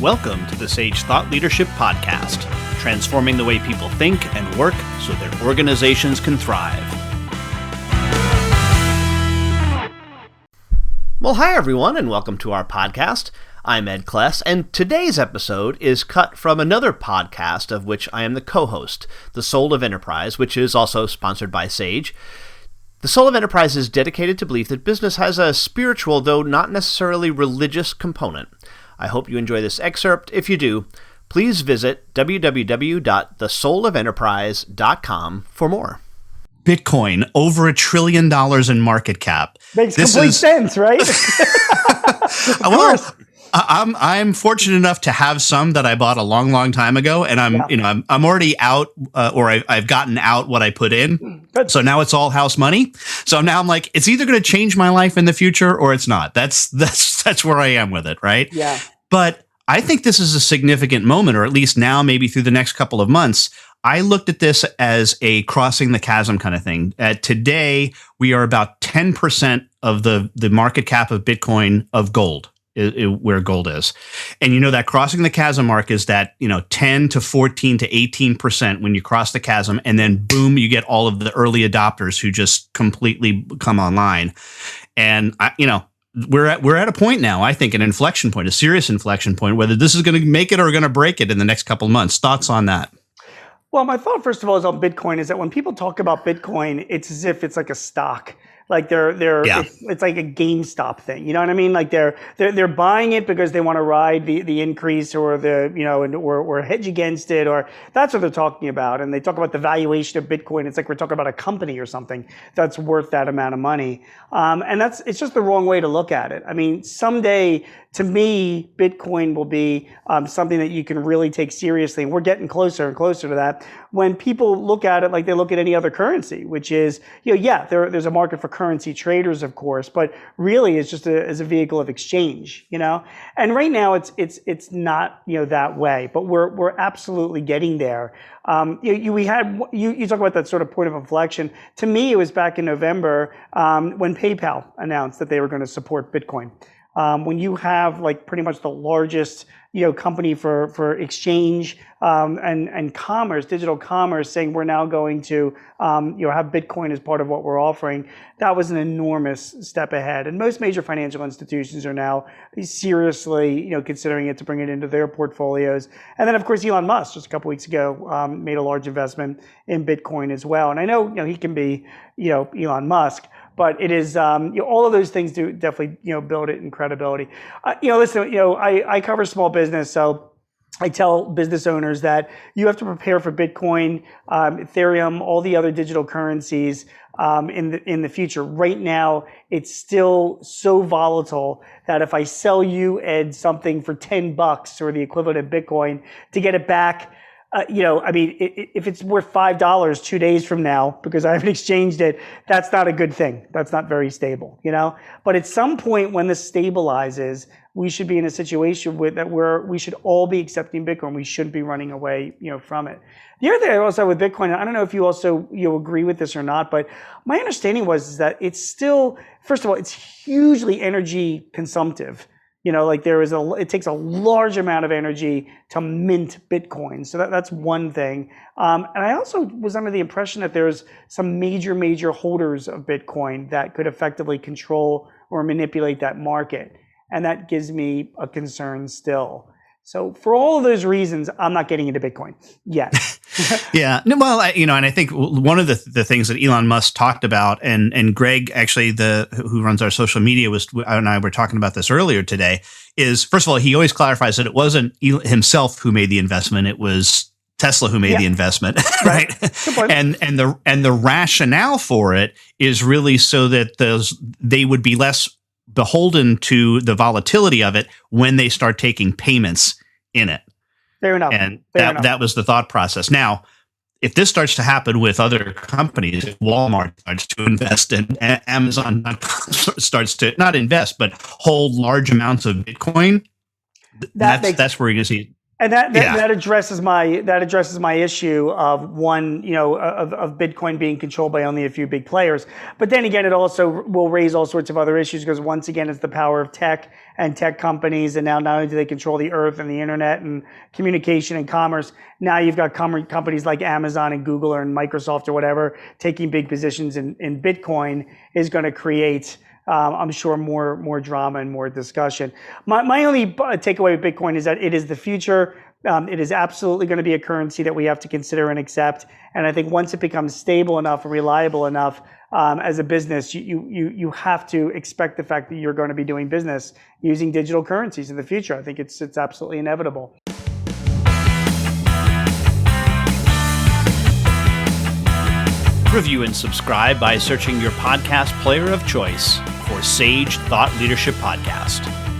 Welcome to the Sage Thought Leadership Podcast, transforming the way people think and work so their organizations can thrive. Well, hi everyone, and welcome to our podcast. I'm Ed Kless, and today's episode is cut from another podcast of which I am the co-host, The Soul of Enterprise, which is also sponsored by Sage. The Soul of Enterprise is dedicated to belief that business has a spiritual, though not necessarily religious, component. I hope you enjoy this excerpt. If you do, please visit www.thesoulofenterprise.com for more. BitCoin, over $1 trillion in market cap. Makes complete sense, right? Well, I'm fortunate enough to have some that I bought a long time ago, and I'm already out, or I've gotten out what I put in. Good. So now it's all house money. So now I'm like, it's either going to change my life in the future or it's not. That's where I am with it, right? Yeah. But I think this is a significant moment, or at least now, maybe through the next couple of months. I looked at this as a crossing the chasm kind of thing. Today, we are about 10% of the market cap of Bitcoin of gold, where gold is. And that crossing the chasm mark is that 10 to 14 to 18% when you cross the chasm, and then boom, you get all of the early adopters who just completely come online. And we're at a point now, I think, an inflection point, a serious inflection point, whether this is going to make it or going to break it in the next couple of months. Thoughts on that? Well, my thought, first of all, is on Bitcoin is that when people talk about Bitcoin, it's as if it's like a stock. Like it's like a GameStop thing. You know what I mean? Like they're buying it because they want to ride the increase or or hedge against it, or that's what they're talking about. And they talk about the valuation of Bitcoin. It's like we're talking about a company or something that's worth that amount of money. And it's just the wrong way to look at it. I mean, someday, to me, Bitcoin will be something that you can really take seriously. And we're getting closer and closer to that. When people look at it like they look at any other currency, which is, there's a market for currency traders, of course, but really it's just as a vehicle of exchange, And right now it's not, that way, but we're absolutely getting there. You talk about that sort of point of inflection. To me, it was back in November when PayPal announced that they were going to support Bitcoin. When you have like pretty much the largest company for exchange and commerce, digital commerce, saying we're now going to have Bitcoin as part of what we're offering, that was an enormous step ahead. And most major financial institutions are now seriously considering it to bring it into their portfolios. And then of course Elon Musk just a couple weeks ago made a large investment in Bitcoin as well. And I know he can be Elon Musk, but it is all of those things do definitely build it in credibility. Listen, I cover small business, so I tell business owners that you have to prepare for Bitcoin, Ethereum, all the other digital currencies in the future. Right now, it's still so volatile that if I sell you, Ed, something for $10 or the equivalent of Bitcoin, to get it back, if it's worth $5 2 days from now because I haven't exchanged it, that's not a good thing. That's not very stable, But at some point when this stabilizes, we should be in a situation where we should all be accepting Bitcoin. We shouldn't be running away, from it. The other thing I also with Bitcoin, I don't know if you also agree with this or not, but my understanding was that it's still, first of all, it's hugely energy consumptive. It takes a large amount of energy to mint Bitcoin. So that's one thing. And I also was under the impression that there's some major holders of Bitcoin that could effectively control or manipulate that market. And that gives me a concern still. So for all of those reasons, I'm not getting into Bitcoin yet. Yeah. No, well, and I think one of the things that Elon Musk talked about, and Greg, actually, who runs our social media, and I were talking about this earlier today, is, first of all, he always clarifies that it wasn't himself who made the investment. It was Tesla who made the investment, right? Good point. And the rationale for it is really so that they would be less beholden to the volatility of it when they start taking payments in it. Fair enough. And that was the thought process. Now, if this starts to happen with other companies, if Walmart starts to invest and Amazon starts to not invest, but hold large amounts of Bitcoin, that's where you're going to see. And that addresses my issue of one, of Bitcoin being controlled by only a few big players. But then again, it also will raise all sorts of other issues because once again, it's the power of tech and tech companies. And now not only do they control the earth and the internet and communication and commerce, now you've got companies like Amazon and Google or Microsoft or whatever taking big positions in Bitcoin is going to create, I'm sure, more drama and more discussion. My only takeaway with Bitcoin is that it is the future. It is absolutely going to be a currency that we have to consider and accept. And I think once it becomes stable enough and reliable enough as a business, you have to expect the fact that you're going to be doing business using digital currencies in the future. I think it's absolutely inevitable. Review and subscribe by searching your podcast player of choice for Sage Thought Leadership Podcast.